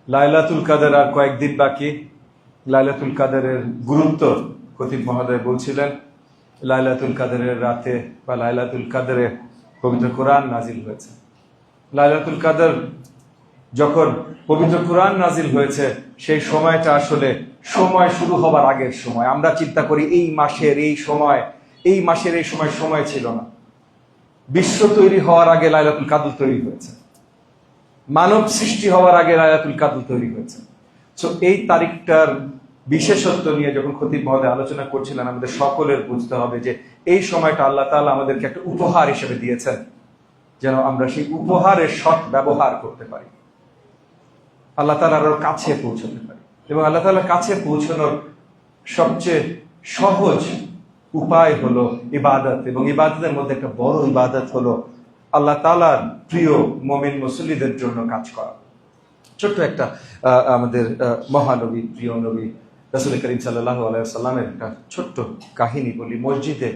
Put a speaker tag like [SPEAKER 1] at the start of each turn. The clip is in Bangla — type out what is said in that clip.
[SPEAKER 1] লাইলাতুল কাদের আর কয়েকদিন বাকি। লাইলাতুল কাদেরের গুরুত্ব খতিব মহোদয় বলছিলেন। লাইলাতুল কাদেরের রাতে বা লাইলাতুল কাদেরে পবিত্র কোরআন নাজিল হয়েছে। লাইলাতুল কাদের যখন পবিত্র কোরআন নাজিল হয়েছে, সেই সময়টা আসলে সময় শুরু হবার আগের সময়। আমরা চিন্তা করি এই মাসের এই সময় সময় ছিল না। বিশ্ব তৈরি হওয়ার আগে লাইলাতুল কাদর তৈরি হয়েছে, মানব সৃষ্টি হওয়ার আগে লাইলাতুল কাদর তৈরি হয়েছে। তো এই তারিখটার বিশেষত্ব নিয়ে যখন খতিব মহোদয় আলোচনা করছিলেন, আমাদের সকলের বুঝতে হবে যে এই সময়টা আল্লাহ তাআলা আমাদেরকে একটা উপহার হিসেবে দিয়েছেন, যেন আমরা সেই উপহারের সৎ ব্যবহার করতে পারি, আল্লাহ তাআলার আরো কাছে পৌঁছতে পারি। এবং আল্লাহ তাআলার কাছে পৌঁছানোর সবচেয়ে সহজ উপায় হলো ইবাদত, এবং ইবাদতের মধ্যে একটা বড় ইবাদত হলো আল্লাহ তাআলার প্রিয় মুমিন মুসল্লিদের জন্য কাজ করা। ছোট্ট একটা আমাদের মহানবী, প্রিয় নবী রাসূল করিম সাল্লাল্লাহু আলাইহি ওয়াসাল্লামের একটা ছোট্ট কাহিনী বলি। মসজিদে